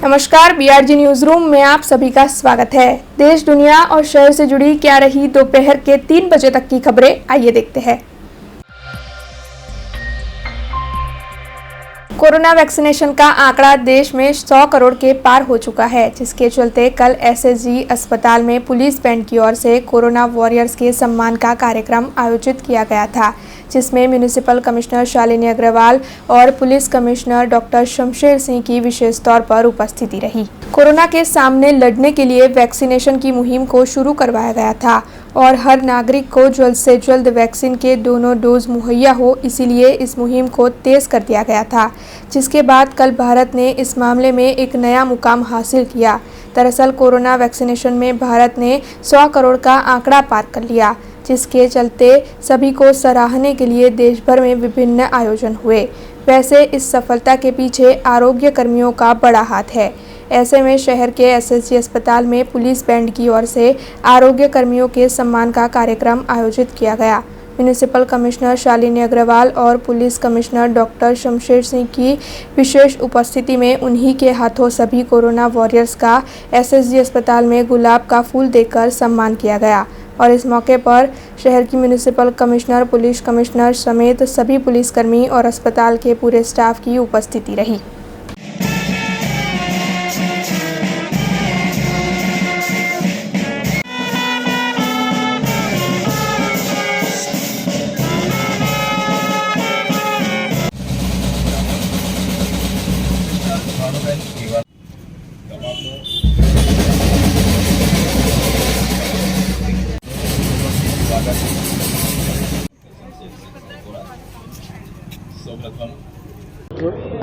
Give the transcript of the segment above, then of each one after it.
नमस्कार, BRG news room में आप सभी का स्वागत है। देश, दुनिया और शहर से जुड़ी क्या रही दोपहर के 3 बजे तक की खबरें, आइए देखते हैं। कोरोना वैक्सीनेशन का आंकड़ा देश में 100 करोड़ के पार हो चुका है, जिसके चलते कल एसएसजी अस्पताल में पुलिस बैंड की ओर से कोरोना वॉरियर्स के सम्मान का कार्यक्रम आयोजित किया गया था, जिसमें म्युनिसिपल कमिश्नर शालिनी अग्रवाल और police commissioner doctor Shamsher Singh की विशेष तौर पर उपस्थिति रही। कोरोना के सामने लड़ने के लिए वैक्सीनेशन की मुहिम को शुरू करवाया गया था और हर नागरिक को जल्द से जल्द वैक्सीन के दोनों डोज मुहैया हो, इसीलिए इस मुहिम को तेज कर दिया गया था, जिसके बाद कल भारत ने इस मामले में एक नया मुकाम हासिल किया। दरअसल कोरोना वैक्सीनेशन में भारत ने 100 करोड़ का आंकड़ा पार कर लिया, जिसके चलते सभी को सराहने के लिए देश भर में विभिन्न आयोजन हुए। वैसे इस सफलता के पीछे आरोग्य कर्मियों का बड़ा हाथ है। ऐसे में शहर के एसएसजी अस्पताल में पुलिस बैंड की ओर से आरोग्य कर्मियों के सम्मान का कार्यक्रम आयोजित किया गया। म्युनिसिपल कमिश्नर शालिनी अग्रवाल और police commissioner doctor Shamsher Singh की विशेष उपस्थिति में उन्हीं के हाथों सभी कोरोना वॉरियर्स का एसएसजी अस्पताल में गुलाब का फूल देकर सम्मान किया गया और इस मौके पर शहर की म्युनिसिपल कमिश्नर, पुलिस कमिश्नर समेत सभी पुलिसकर्मी और अस्पताल के पूरे स्टाफ की उपस्थिति रही।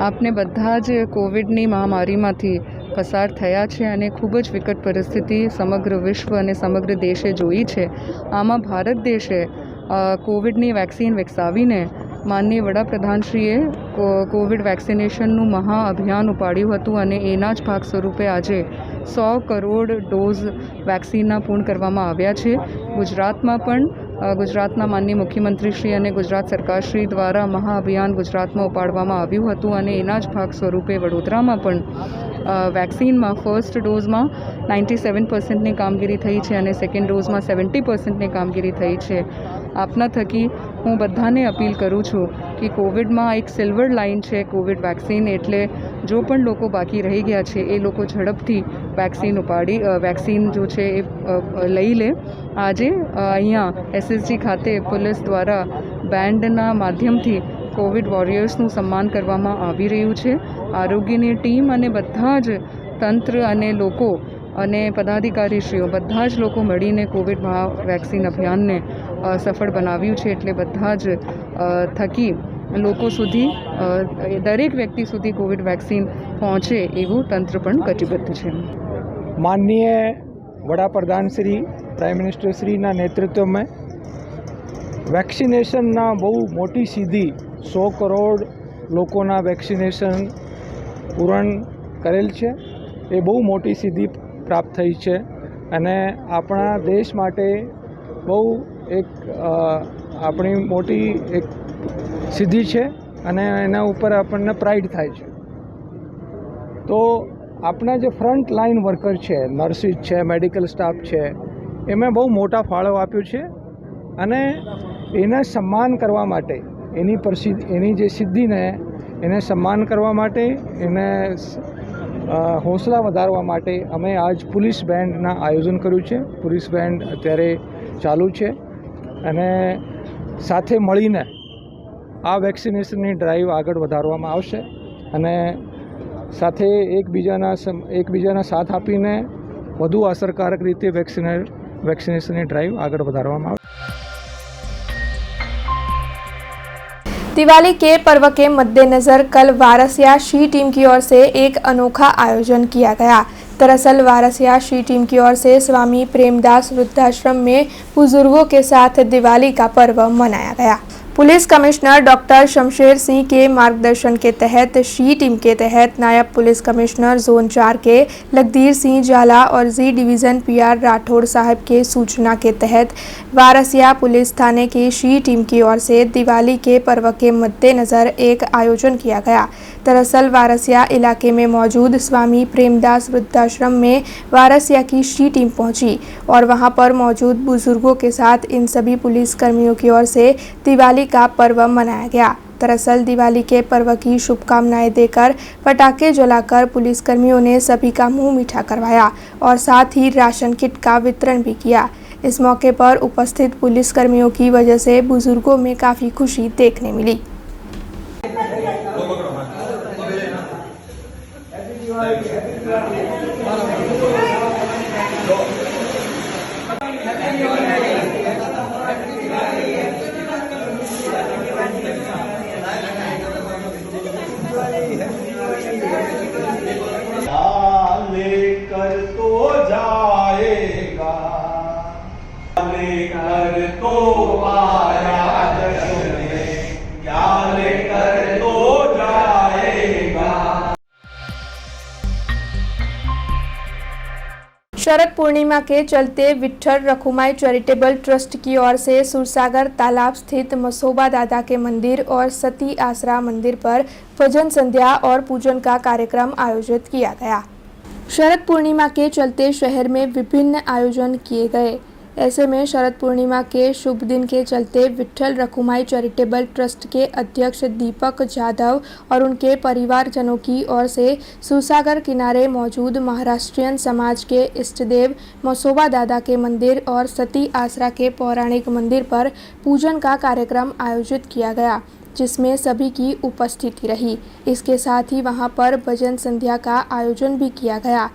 આપને બધા જ કોવિડની મહામારીમાંથી પસાર થયા છે અને ખૂબ જ વિકટ પરિસ્થિતિ સમગ્ર વિશ્વ અને સમગ્ર દેશે જોઈ છે। આમાં ભારત દેશે કોવિડની વેક્સિન વિકસાવીને માનનીય વડાપ્રધાનશ્રીએ કોવિડ વેક્સિનેશનનું મહા અભિયાન ઉપાડ્યું હતું અને એના જ ભાગ સ્વરૂપે આજે 100 કરોડ ડોઝ વેક્સિનના પૂર્ણ કરવામાં આવ્યા છે। ગુજરાતમાં પણ ગુજરાતના માનનીય મુખ્યમંત્રીશ્રી અને ગુજરાત સરકારશ્રી દ્વારા મહાઅભિયાન ગુજરાતમાં ઉપાડવામાં આવ્યું હતું અને એના જ ભાગ સ્વરૂપે વડોદરામાં પણ વેક્સિનમાં ફર્સ્ટ ડોઝમાં 97%ની કામગીરી થઈ છે અને સેકન્ડ ડોઝમાં 70%ની કામગીરી થઈ છે। આપના થકી હું બધાને અપીલ કરું છું કે કોવિડમાં એક સિલ્વર લાઇન છે કોવિડ વેક્સિન, એટલે જો પણ લોકો બાકી રહી ગયા છે એ લોકો ઝડપથી વેક્સિન જો છે એ લઈ લે। આજે અહીંયા એસએસજી ખાતે પુલિસ દ્વારા બેન્ડના માધ્યમથી કોવિડ વોરિયર્સનું સન્માન કરવામાં આવી રહ્યું છે। આરોગ્યની ટીમ અને બધા જ તંત્ર અને લોકો અને પદાધિકારીશ્રીઓ બધા જ લોકો મળીને કોવિડ વેક્સિન અભિયાનને સફળ બનાવ્યું છે, એટલે બધા જ થકી લોકો સુધી દરેક વ્યક્તિ સુધી કોવિડ વેક્સિન પહોંચે એવું તંત્ર પણ કટિબદ્ધ છે। माननीय वड़ा प्रधान श्री प्राइम मिनिस्टर श्री ना नेतृत्व में वेक्सिनेशन ना बहु मोटी सीधी 100 करोड़ लोकोना वेक्सिनेशन पूर्ण करेल छे। ए बहु मोटी सीधी प्राप्त थई छे अने आपणा देश माटे बहु एक आपणी मोटी एक सीधी छे अने एना उपर आपणने प्राइड थाय छे। तो अपना जो फ्रंट लाइन वर्कर है, नर्सिस है, मेडिकल स्टाफ है, एमें बहु मोटा फाळो आप्यो छे अने एने सम्मान करवा माटे एनी जे सिद्धि ने एने सम्मान करवा माटे एने हौसला वधारवा माटे अमे आज पुलिस बेन्डना आयोजन कर्युं छे। पुलिस बेन्ड अत्यारे चालू छे अने साथे मळीने आ वेक्सिनेशननी ड्राइव आगळ वधारवामां आवशे अने साथे एकबीजाना साथ आपीने વધુ અસરકારક રીતે વેક્સિનેશનની ડ્રાઈવ આગળ વધારવામાં આવે। दिवाली के पर्व के मद्देनजर कल वारसिया शी टीम की ओर से एक अनोखा आयोजन किया गया। दरअसल वारसिया शी टीम की ओर से स्वामी प्रेमदास वृद्धाश्रम में बुजुर्गों के साथ दिवाली का पर्व मनाया गया। Police commissioner doctor Shamsher Singh के मार्गदर्शन के तहत शी टीम के तहत नायब पुलिस कमिश्नर जोन 4 के लखदीर सिंह जाला और जी डिवीज़न पीआर राठौड़ साहब के सूचना के तहत वारसिया पुलिस थाने की शी टीम की ओर से दिवाली के पर्व के मद्देनज़र एक आयोजन किया गया। दरअसल वारसिया इलाके में मौजूद स्वामी प्रेमदास वृद्धाश्रम में वारसिया की शी टीम पहुंची और वहां पर मौजूद बुजुर्गों के साथ इन सभी पुलिस कर्मियों की ओर से दिवाली का पर्व मनाया गया। दरअसल दिवाली के पर्व की शुभकामनाएं देकर पटाखे जलाकर पुलिसकर्मियों ने सभी का मुंह मीठा करवाया और साथ ही राशन किट का वितरण भी किया। इस मौके पर उपस्थित पुलिसकर्मियों की वजह से बुजुर्गों में काफ़ी खुशी देखने मिली। लेकर तो जाएगा, लेकर तो आया जश्न, क्या लेकर तो जाएगा। शरद पूर्णिमा के चलते विट्ठल रखुमाई चैरिटेबल ट्रस्ट की ओर से सुरसागर तालाब स्थित मसोबा दादा के मंदिर और सती आसरा मंदिर पर भजन संध्या और पूजन का कार्यक्रम आयोजित किया गया। शरद पूर्णिमा के चलते शहर में विभिन्न आयोजन किए गए। ऐसे में शरद पूर्णिमा के शुभ दिन के चलते विट्ठल रखुमाई चैरिटेबल ट्रस्ट के अध्यक्ष दीपक जाधव और उनके परिवारजनों की ओर से सुरसागर किनारे मौजूद महाराष्ट्रियन समाज के इष्टदेव मसोबा दादा के मंदिर और सती आसरा के पौराणिक मंदिर पर पूजन का कार्यक्रम आयोजित किया गया, जिसमें सभी की उपस्थिति रही। इसके साथ ही वहां पर भजन संध्या का आयोजन भी किया गया।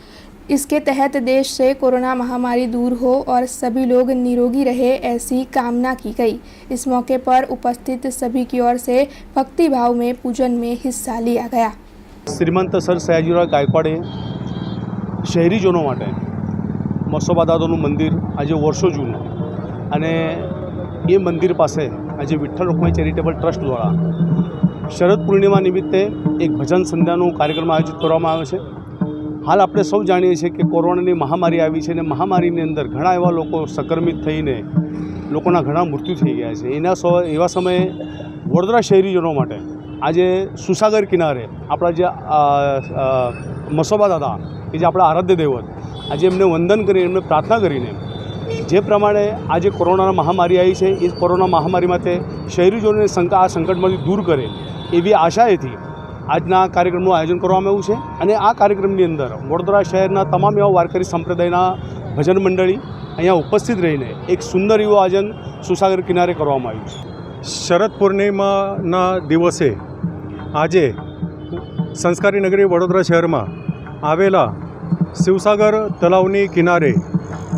इसके तहत देश से कोरोना महामारी दूर हो और सभी लोग निरोगी रहे, ऐसी कामना की गई। इस मौके पर उपस्थित सभी की ओर से भक्ति भाव में पूजन में हिस्सा लिया गया। श्रीमंत सर सयाजीराव गायकवाड़े शहरीजनों માટે મસોબા દાદાનું મંદિર આજે વર્ષો જૂનું અને એ મંદિર પાસે આજે વિઠ્ઠલ રખુમાઈ ચેરિટેબલ ટ્રસ્ટ દ્વારા શરદ પૂર્ણિમા નિમિત્તે એક ભજન સંધ્યાનો કાર્યક્રમ આયોજિત કરવામાં આવ્યો છે। હાલ આપણે સૌ જાણીએ છીએ કે કોરોનાની મહામારી આવી છે અને મહામારીની અંદર ઘણા એવા લોકો સંક્રમિત થઈને લોકોના ઘણા મૃત્યુ થઈ ગયા છે। એવા સમયે વડોદરા શહેરીજનો માટે આજે સુસાગર કિનારે આપણા જે મસોબા દાદા કે જે આપણા આરાધ્ય દેવત આજે એમને વંદન કરી એમને પ્રાર્થના કરીને જે પ્રમાણે આજે કોરોના મહામારી આવી છે એ કોરોના મહામારી માટે શહેરીજનોને આ સંકટમાંથી દૂર કરે એવી આશાએથી આજના કાર્યક્રમનું આયોજન કરવામાં આવ્યું છે અને આ કાર્યક્રમની અંદર વડોદરા શહેરના તમામ એવા વારકરી સંપ્રદાયના ભજન મંડળી અહીંયા ઉપસ્થિત રહીને એક સુંદર એવું આયોજન સુસાગર કિનારે કરવામાં આવ્યું છે। શરદ પૂર્ણિમાના દિવસે આજે સંસ્કારી નગરી વડોદરા શહેરમાં આવેલા શિવસાગર તળાવની કિનારે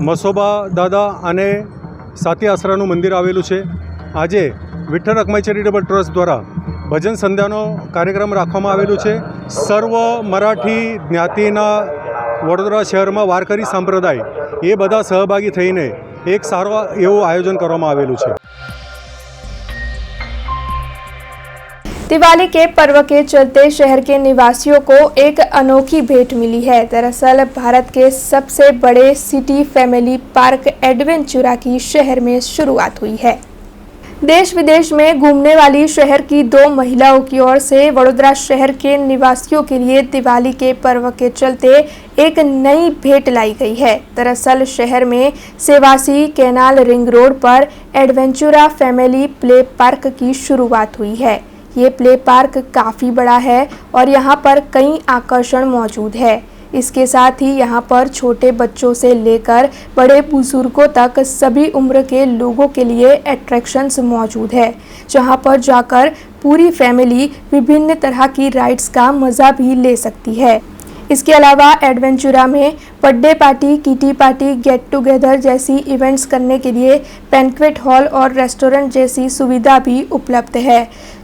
મસોબા દાદા અને સાતી આસરાનું મંદિર આવેલું છે। આજે વિઠ્ઠલ રખમાઈ ચેરિટેબલ ટ્રસ્ટ દ્વારા ભજન સંધ્યાનો કાર્યક્રમ રાખવામાં આવેલું છે। સર્વ મરાઠી જ્ઞાતિના વડોદરા શહેરમાં વારકરી સંપ્રદાય એ બધા સહભાગી થઈને એક સારો એવું આયોજન કરવામાં આવેલું છે। दिवाली के पर्व के चलते शहर के निवासियों को एक अनोखी भेंट मिली है। दरअसल भारत के सबसे बड़े सिटी फैमिली पार्क एडवेंचुरा की शहर में शुरुआत हुई है। देश विदेश में घूमने वाली शहर की 2 महिलाओं की ओर से वडोदरा शहर के निवासियों के लिए दिवाली के पर्व के चलते एक नई भेंट लाई गई है। दरअसल शहर में सेवासी कैनाल रिंग रोड पर एडवेंचुरा फैमिली प्ले पार्क की शुरुआत हुई है। ये प्ले पार्क काफ़ी बड़ा है और यहाँ पर कई आकर्षण मौजूद है। इसके साथ ही यहाँ पर छोटे बच्चों से लेकर बड़े बुजुर्गों तक सभी उम्र के लोगों के लिए अट्रैक्शंस मौजूद है, जहाँ पर जाकर पूरी फैमिली विभिन्न तरह की राइड्स का मज़ा भी ले सकती है। इसके अलावा एडवेंचुरा में birthday party, kitty party, get together जैसी इवेंट्स करने के लिए बैंक्वेट हॉल और रेस्टोरेंट जैसी सुविधा भी उपलब्ध है।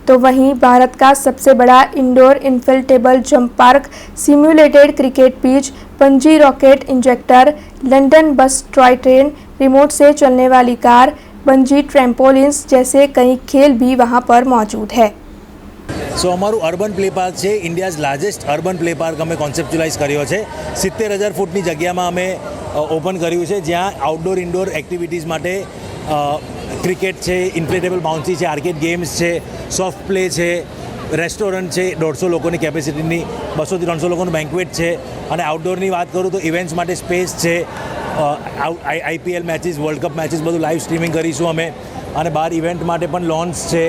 तो वहीं भारत का सबसे बड़ा indoor inflatable jump park, simulated cricket pitch, bungee rocket ejector, London bus toy train, remote से चलने वाली कार, बंजी ट्रेम्पोलिन्स जैसे कई खेल भी वहां पर मौजूद है। અમારું અર્બન પ્લે પાર્ક છે India's largest urban play park અમે કોન્સેપ્ચ્યુલાઇઝ કર્યો છે 70,000 ફૂટની જગ્યામાં અમે ઓપન કર્યું છે, જ્યાં આઉટડોર ઇન્ડોર એક્ટિવિટીઝ માટે ક્રિકેટ છે, ઇન્ફ્લેટેબલ બાઉન્સી છે, આર્કેડ ગેમ્સ છે, સોફ્ટ પ્લે છે, રેસ્ટોરન્ટ છે 150 લોકોની કેપેસિટીની, 200 થી 300 લોકોનું બેન્ક્વેટ છે, અને આઉટડોરની વાત કરું તો ઇવેન્ટ્સ માટે સ્પેસ છે, IPL matches, world cup matches બધું લાઈવ સ્ટ્રીમિંગ કરીશું અમે, અને બહાર ઇવેન્ટ માટે પણ લોન્સ છે,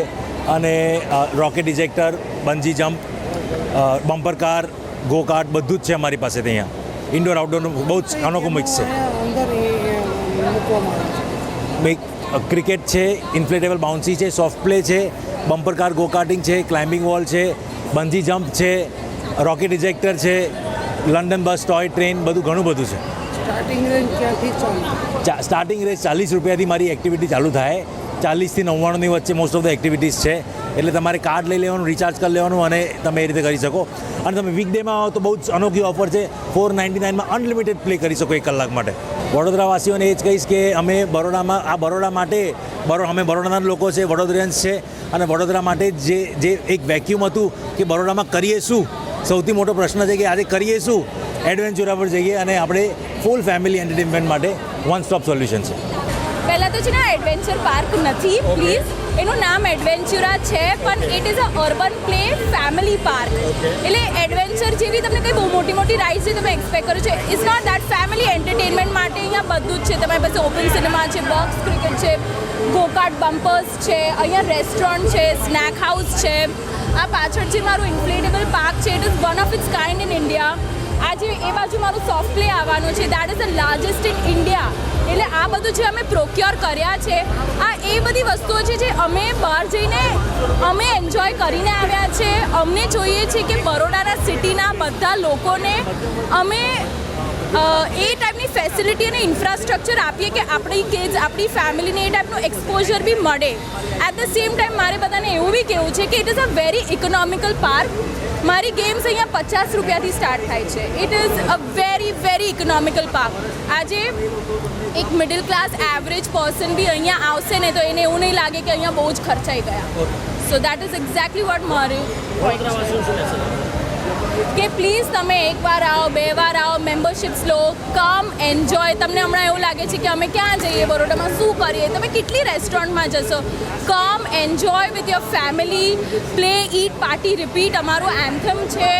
અને rocket ejector, bungee jump, bumper car, go kart બધું જ છે અમારી પાસે ત્યાં. ઇન્ડોર આઉટડોરનું બહુ જ અનોખું મિક્સ છે. ક્રિકેટ છે, ઇન્ફ્લેટેબલ બાઉન્સી છે, સોફ્ટ પ્લે છે, બમ્પર કાર, ગો કાર્ટિંગ છે, ક્લાઇમ્બિંગ વોલ છે, બંજી જમ્પ છે, રોકેટ ઇજેક્ટર છે, લંડન બસ, ટોય ટ્રેન, બધું ઘણું બધું છે. સ્ટાર્ટિંગ રેટ 40 રૂપિયાથી મારી એક્ટિવિટી ચાલુ થાય, 40 થી 99ની વચ્ચે મોસ્ટ ઓફ ધ એક્ટિવિટીઝ છે. એટલે તમારે કાર્ડ લઈ લેવાનું, રિચાર્જ કરી લેવાનું, અને તમે એ રીતે કરી શકો. અને તમે વીકડેમાં આવો તો બહુ જ અનોખી ઓફર છે, 499માં અનલિમિટેડ પ્લે કરી શકો 1 કલાક માટે. વડોદરાવાસીઓને એ જ કહીશ કે અમે બરોડા માટે અમે બરોડાના લોકો છે, વડોદરિયન્સ છે, અને વડોદરા માટે જે એક વેક્યુમ હતું કે બરોડામાં કરીએ શું, સૌથી મોટો પ્રશ્ન છે કે આજે કરીએ શું, એડવેન્ચરા પર જઈએ અને આપણે ફૂલ ફેમિલી એન્ટરટેનમેન્ટ માટે વન સ્ટોપ સોલ્યુશન છે. પહેલાં તો છે ને એડવેન્ચર પાર્ક નથી, પ્લીઝ. એનું નામ એડવેન્ચરા છે, પણ it is a urban play family park. એટલે એડવેન્ચર જેવી તમને કંઈ બહુ મોટી રાઇડ્સ છે તમે એક્સપેક્ટ કરો છો, it's not that. Family entertainment માટે અહીંયા બધું જ છે. તમારી પાસે ઓપન સિનેમા છે, બોક્સ ક્રિકેટ છે, ગોકાર્ટ બમ્પર્સ છે, અહીંયા રેસ્ટોરન્ટ છે, સ્નેક હાઉસ છે. આ પાછળ જે મારું ઇન્ફ્લેટેબલ પાર્ક છે, it is one of its kind in India. આજે એ બાજુ મારું સોફ્ટ પ્લે આવવાનું છે, that is the largest in India. એટલે આ બધું જે અમે પ્રોક્યોર કર્યા છે, આ એ બધી વસ્તુઓ છે જે અમે બહાર જઈને અમે એન્જોય કરીને આવ્યા છે. અમને જોઈએ છે કે બરોડાના સિટીના બધા લોકોને અમે એ ટાઈપની ફેસિલિટી અને ઇન્ફ્રાસ્ટ્રક્ચર આપીએ કે આપણી કિડ્સ, આપણી ફેમિલીને એ ટાઈપનું એક્સપોઝર બી મળે. એટ ધ સેમ ટાઈમ મારે બધાને એવું બી કહેવું છે કે it is a very economical park. મારી ગેમ્સ અહીંયા 50 રૂપિયાથી સ્ટાર્ટ થાય છે. It is a very economical park. આજે એક મિડલ ક્લાસ એવરેજ પર્સન બી અહીંયા આવશે ને તો એને એવું નહીં લાગે કે અહીંયા બહુ જ ખર્ચાઈ ગયા. So that is exactly what મારું કે પ્લીઝ તમે એકવાર આવો, 2 વાર આવો, મેમ્બરશિપ્સ લો, કમ એન્જોય. તમને હમણાં એવું લાગે છે કે અમે ક્યાં જઈએ, બરોડામાં શું કરીએ, તમે કેટલી રેસ્ટોરન્ટમાં જશો. Come enjoy with your family, play, eat, party, repeat અમારું એન્થમ છે.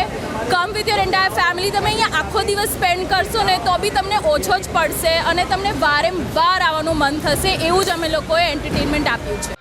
Come with your entire family. તમે અહીંયા આખો દિવસ સ્પેન્ડ કરશો ને તો બી તમને ઓછો જ પડશે, અને તમને વારંવાર આવવાનું મન થશે. એવું જ અમે લોકોએ એન્ટરટેનમેન્ટ આપ્યું છે.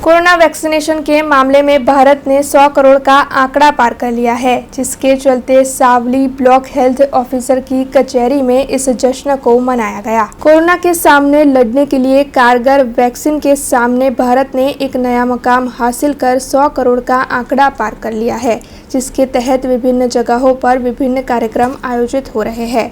कोरोना वैक्सीनेशन के मामले में भारत ने 100 करोड़ का आंकड़ा पार कर लिया है, जिसके चलते सावली ब्लॉक हेल्थ ऑफिसर की कचहरी में इस जश्न को मनाया गया। कोरोना के सामने लड़ने के लिए कारगर वैक्सीन के सामने भारत ने एक नया मुकाम हासिल कर 100 करोड़ का आंकड़ा पार कर लिया है, जिसके तहत विभिन्न जगहों पर विभिन्न कार्यक्रम आयोजित हो रहे हैं।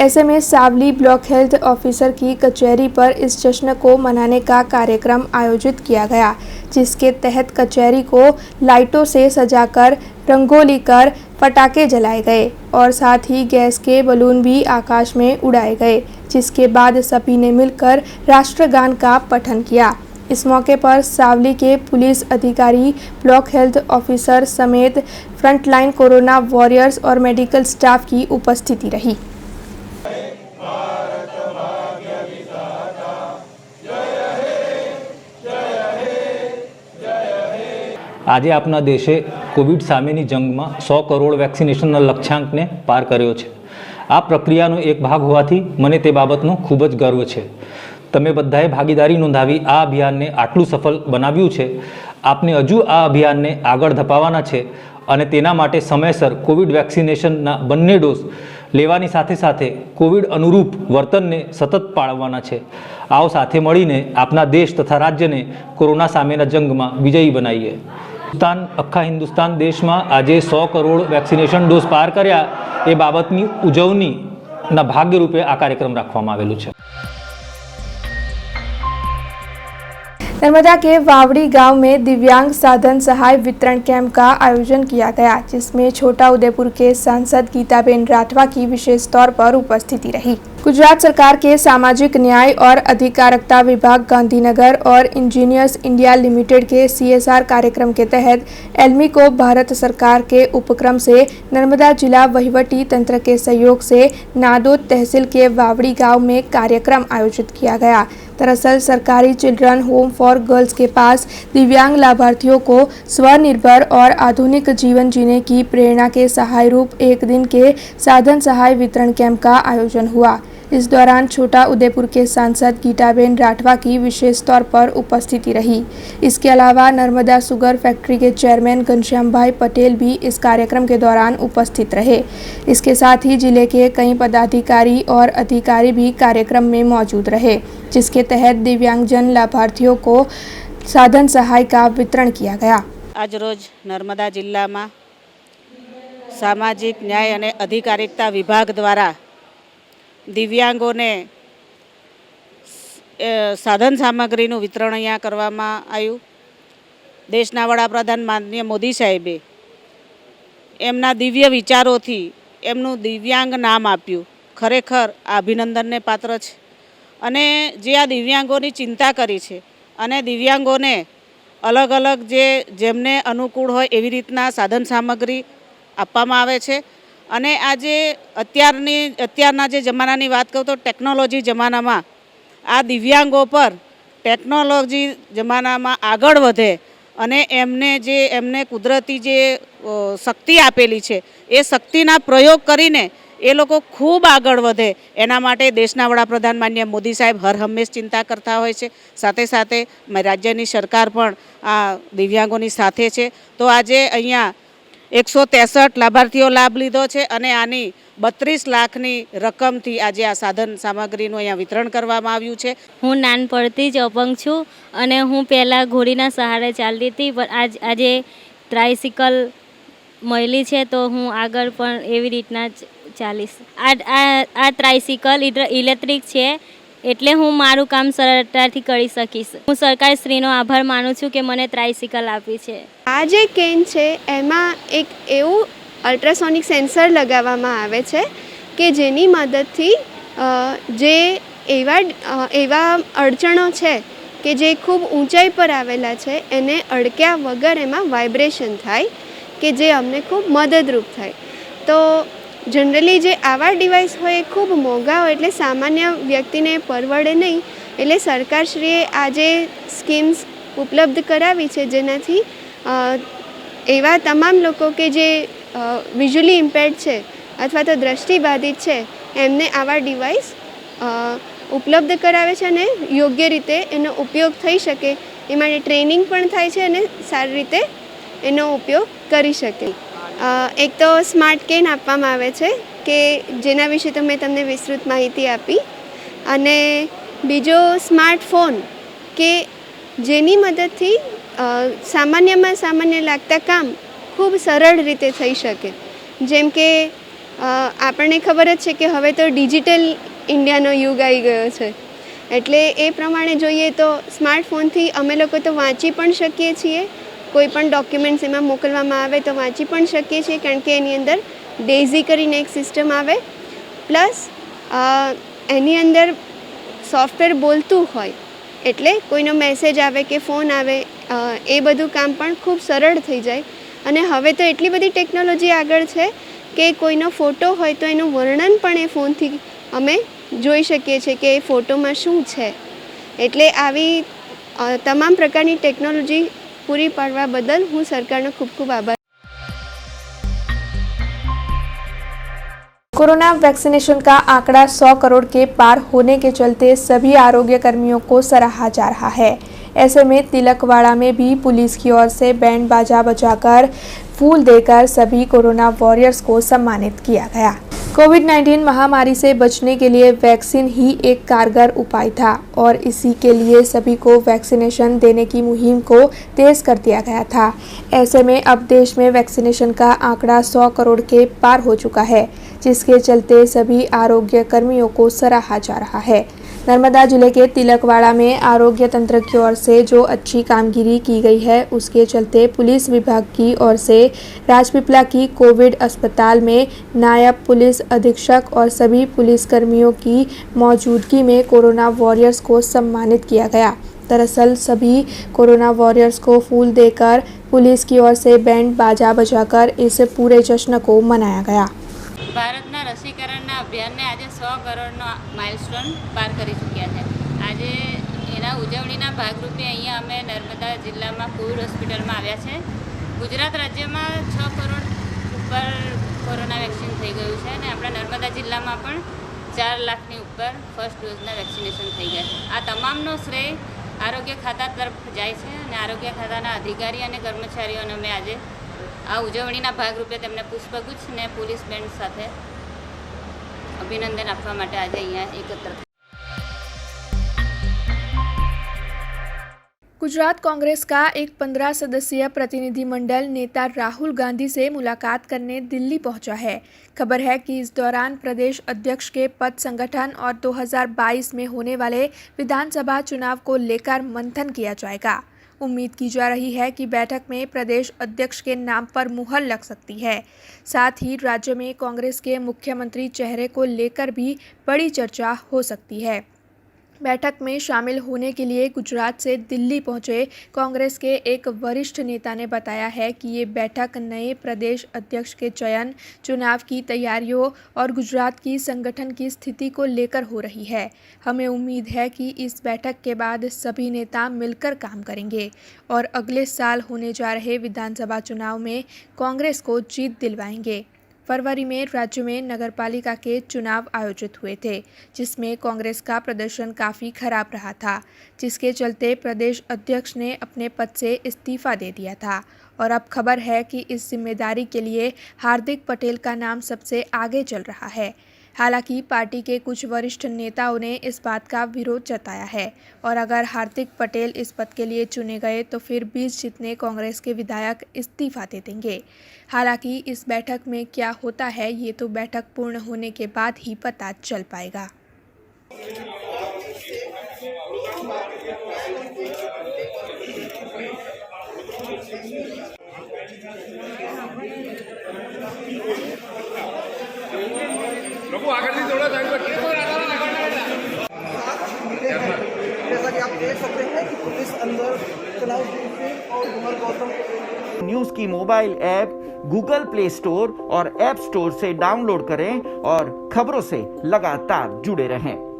ऐसे में सावली ब्लॉक हेल्थ ऑफिसर की कचहरी पर इस जश्न को मनाने का कार्यक्रम आयोजित किया गया, जिसके तहत कचहरी को लाइटों से सजाकर, रंगोली कर, पटाखे जलाए गए और साथ ही गैस के बलून भी आकाश में उड़ाए गए, जिसके बाद सभी ने मिलकर राष्ट्रगान का पठन किया। इस मौके पर सावली के पुलिस अधिकारी, ब्लॉक हेल्थ ऑफिसर समेत फ्रंटलाइन कोरोना वॉरियर्स और मेडिकल स्टाफ की उपस्थिति रही। આજે આપણા દેશે કોવિડ સામેની જંગમાં 100 કરોડ વેક્સિનેશનના લક્ષ્યાંકને પાર કર્યો છે। આ પ્રક્રિયાનો એક ભાગ હોવાથી મને તે બાબતનો ખૂબ જ ગર્વ છે। તમે બધાએ ભાગીદારી નોંધાવી આ અભિયાનને આટલું સફળ બનાવ્યું છે। આપને હજુ આ અભિયાનને આગળ ધપાવવાના છે અને તેના માટે સમયસર કોવિડ વેક્સિનેશનના બંને ડોઝ લેવાની સાથે સાથે કોવિડ અનુરૂપ વર્તનને સતત પાળવવાના છે। આવો સાથે મળીને આપણા દેશ તથા રાજ્યને કોરોના સામેના જંગમાં વિજયી બનાવીએ। આખા હિન્દુસ્તાન દેશમાં આજે 100 કરોડ વેક્સિનેશન ડોઝ પાર કર્યા એ બાબતની ઉજવણીના ભાગ્યરૂપે આ કાર્યક્રમ રાખવામાં આવેલું છે। नर्मदा के वावड़ी गांव में दिव्यांग साधन सहाय वितरण कैंप का आयोजन किया गया, जिसमें छोटा उदेपुर के सांसद गीताबेन राठवा की विशेष तौर पर उपस्थिति रही। गुजरात सरकार के सामाजिक न्याय और अधिकारिता विभाग गांधीनगर और इंजीनियर्स इंडिया लिमिटेड के CSR कार्यक्रम के तहत एल्मी को भारत सरकार के उपक्रम से नर्मदा जिला वहीवटी तंत्र के सहयोग से नादौद तहसील के वावड़ी गांव में कार्यक्रम आयोजित किया गया। दरअसल सरकारी चिल्ड्रन होम फॉर गर्ल्स के पास दिव्यांग लाभार्थियों को स्वनिर्भर और आधुनिक जीवन जीने की प्रेरणा के सहाय रूप एक दिन के साधन सहाय वितरण कैंप का आयोजन हुआ। इस दौरान छोटा उदेपुर के सांसद गीताबेन राठवा की विशेष तौर पर उपस्थिति रही। इसके अलावा नर्मदा शुगर फैक्ट्री के चेयरमैन घनश्याम भाई पटेल भी इस कार्यक्रम के दौरान उपस्थित रहे। इसके साथ ही जिले के कई पदाधिकारी और अधिकारी भी कार्यक्रम में मौजूद रहे, जिसके तहत दिव्यांगजन लाभार्थियों को साधन सहाय का वितरण किया गया। आज रोज नर्मदा जिला में सामाजिक न्याय और अधिकारिता विभाग द्वारा दिव्यांगों ने साधन सामग्रीનું વિતરણ અહીંયા કરવામાં આવ્યું। દેશના વડાપ્રધાન માનનીય મોદી સાહેબે એમના દિવ્ય વિચારોથી એમનું દિવ્યાંગ નામ આપ્યું। ખરેખર આ અભિનંદનને પાત્ર છે અને જે આ દિવ્યાંગોની ચિંતા કરી છે અને દિવ્યાંગોને અલગ અલગ જેમને અનુકૂળ હોય એવી રીતના સાધન સામગ્રી આપવામાં આવે છે। અને આજે અત્યારના જે જમાનાની વાત કરું તો ટેકનોલોજી જમાનામાં આ દિવ્યાંગો પર ટેકનોલોજી જમાનામાં આગળ વધે અને એમને કુદરતી જે શક્તિ આપેલી છે એ શક્તિના પ્રયોગ કરીને એ લોકો ખૂબ આગળ વધે એના માટે દેશના વડાપ્રધાન માનનીય મોદી સાહેબ હર હંમેશ ચિંતા કરતા હોય છે। સાથે સાથે રાજ્યની સરકાર પણ આ દિવ્યાંગોની સાથે છે। તો આજે અહીંયા 163 લાભાર્થીઓ લાભ લીધો છે અને આની 32 લાખની રકમથી આજે આ સાધન સામગ્રીનું અહીંયા વિતરણ કરવામાં આવ્યું છે। હું નાનપણથી જ અપંગ છું અને હું પહેલાં ઘોડીના સહારે ચાલતી હતી, પણ આજે ટ્રાયસિકલ મળી છે તો હું આગળ પણ એવી રીતના ચાલીશ। આ ટ્રાયસિકલ ઇલેક્ટ્રિક છે એટલે હું મારું કામ સરળતાથી કરી શકીશ। હું સરકારશ્રીનો આભાર માનું છું કે મને ટ્રાયસિકલ આપી છે। આ જે કેન છે એમાં એક એવું અલ્ટ્રાસોનિક સેન્સર લગાવવામાં આવે છે કે જેની મદદથી જે એવા અડચણો છે કે જે ખૂબ ઊંચાઈ પર આવેલા છે એને અડક્યા વગર એમાં વાઇબ્રેશન થાય કે જે અમને ખૂબ મદદરૂપ થાય। તો જનરલી જે આવા ડિવાઇસ હોય એ ખૂબ મોંઘા હોય એટલે સામાન્ય વ્યક્તિને પરવડે નહીં, એટલે સરકારશ્રીએ આ જે સ્કીમ્સ ઉપલબ્ધ કરાવી છે જેનાથી એવા તમામ લોકો કે જે વિઝ્યુઅલી ઇમ્પેર્ડ છે અથવા તો દૃષ્ટિબાધિત છે એમને આવા ડિવાઇસ ઉપલબ્ધ કરાવે છે અને યોગ્ય રીતે એનો ઉપયોગ થઈ શકે એ માટે ટ્રેનિંગ પણ થાય છે અને સારી રીતે એનો ઉપયોગ કરી શકે। એક તો સ્માર્ટ કેન આપવામાં આવે છે કે જેના વિશે તો મેં તમને વિસ્તૃત માહિતી આપી, અને બીજો સ્માર્ટફોન કે જેની મદદથી સામાન્યમાં સામાન્ય લાગતા કામ ખૂબ સરળ રીતે થઈ શકે। જેમ કે આપણને ખબર જ છે કે હવે તો ડિજિટલ ઇન્ડિયાનો યુગ આવી ગયો છે, એટલે એ પ્રમાણે જોઈએ તો સ્માર્ટફોનથી અમે લોકો તો વાંચી પણ શકીએ છીએ, કોઈ પણ ડોક્યુમેન્ટ્સ એમાં મોકલવામાં આવે તો વાંચી પણ શકીએ છીએ કારણ કે એની અંદર ડેઝી કરીને એક સિસ્ટમ આવે, પ્લસ એની અંદર સોફ્ટવેર બોલતું હોય એટલે કોઈનો મેસેજ આવે કે ફોન આવે એ બધું કામ પણ ખૂબ સરળ થઈ જાય। અને હવે તો એટલી બધી ટેકનોલોજી આગળ છે કે કોઈનો ફોટો હોય તો એનું વર્ણન પણ એ ફોનથી અમે જોઈ શકીએ છીએ કે એ ફોટોમાં શું છે। એટલે આવી તમામ પ્રકારની ટેકનોલોજી पूरी पाड़वा बदल हूँ सरकार खूब खूब आभार। कोरोना वैक्सीनेशन का आंकड़ा 100 करोड़ के पार होने के चलते सभी आरोग्य कर्मियों को सराहा जा रहा है। ऐसे में तिलकवाड़ा में भी पुलिस की ओर से बैंड बाजा बजाकर फूल देकर सभी कोरोना वॉरियर्स को सम्मानित किया गया। कोविड-19 महामारी से बचने के लिए वैक्सीन ही एक कारगर उपाय था और इसी के लिए सभी को वैक्सीनेशन देने की मुहिम को तेज कर दिया गया था। ऐसे में अब देश में वैक्सीनेशन का आंकड़ा 100 करोड़ के पार हो चुका है, जिसके चलते सभी आरोग्य कर्मियों को सराहा जा रहा है। नर्मदा जिले के तिलकवाड़ा में आरोग्य तंत्र की ओर से जो अच्छी कामगिरी की गई है, उसके चलते पुलिस विभाग की ओर से राजपीपला की कोविड अस्पताल में नायब पुलिस अधीक्षक और सभी पुलिसकर्मियों की मौजूदगी में कोरोना वॉरियर्स को सम्मानित किया गया। दरअसल सभी कोरोना वॉरियर्स को फूल देकर पुलिस की ओर से बैंड बाजा बजाकर इस पूरे जश्न को मनाया गया। ભારતના રસીકરણના અભિયાનને આજે 100 કરોડનો માઇલસ્ટોન પાર કરી ચૂક્યા છે। આજે એના ઉજવણીના ભાગરૂપે અહીંયા અમે નર્મદા જિલ્લામાં કોવિડ હોસ્પિટલમાં આવ્યા છે। ગુજરાત રાજ્યમાં 6 કરોડ ઉપર કોરોના વેક્સિન થઈ ગયું છે અને આપણા નર્મદા જિલ્લામાં પણ 4 લાખની ઉપર ફર્સ્ટ ડોઝના વેક્સિનેશન થઈ ગયા છે। આ તમામનો શ્રેય આરોગ્ય ખાતા તરફ જાય છે અને આરોગ્ય ખાતાના અધિકારી અને કર્મચારીઓને અમે આજે આ ઉજવણીના ભાગરૂપે તેમને પુષ્પગુચ્છ અને પોલીસ બેન્ડ સાથે અભિનંદન આપવા માટે આજે અહીંયા એકત્ર થયા। गुजरात कांग्रेस का एक 15 सदस्यीय प्रतिनिधिमंडल नेता राहुल गांधी से मुलाकात करने दिल्ली पहुंचा है। खबर है कि इस दौरान प्रदेश अध्यक्ष के पद संगठन और 2022 में होने वाले विधानसभा चुनाव को लेकर मंथन किया जाएगा। उम्मीद की जा रही है कि बैठक में प्रदेश अध्यक्ष के नाम पर मुहर लग सकती है। साथ ही राज्य में कांग्रेस के मुख्यमंत्री चेहरे को लेकर भी बड़ी चर्चा हो सकती है। बैठक में शामिल होने के लिए गुजरात से दिल्ली पहुंचे कांग्रेस के एक वरिष्ठ नेता ने बताया है कि ये बैठक नए प्रदेश अध्यक्ष के चयन, चुनाव की तैयारियों और गुजरात की संगठन की स्थिति को लेकर हो रही है। हमें उम्मीद है कि इस बैठक के बाद सभी नेता मिलकर काम करेंगे और अगले साल होने जा रहे विधानसभा चुनाव में कांग्रेस को जीत दिलवाएंगे। फरवरी में राज्य में नगरपालिका के चुनाव आयोजित हुए थे, जिसमें कांग्रेस का प्रदर्शन काफ़ी खराब रहा था, जिसके चलते प्रदेश अध्यक्ष ने अपने पद से इस्तीफा दे दिया था और अब खबर है कि इस जिम्मेदारी के लिए हार्दिक पटेल का नाम सबसे आगे चल रहा है। हालांकि पार्टी के कुछ वरिष्ठ नेताओं ने इस बात का विरोध जताया है और अगर हार्दिक पटेल इस पद के लिए चुने गए तो फिर 20 जितने कांग्रेस के विधायक इस्तीफा दे देंगे। हालांकि इस बैठक में क्या होता है ये तो बैठक पूर्ण होने के बाद ही पता चल पाएगा। जैसा कि आप देख सकते हैं कि पुलिस अंदर चुनाव और कुमार गौतम न्यूज़ की mobile app Google play store और ऐप स्टोर से डाउनलोड करें और खबरों से लगातार जुड़े रहें।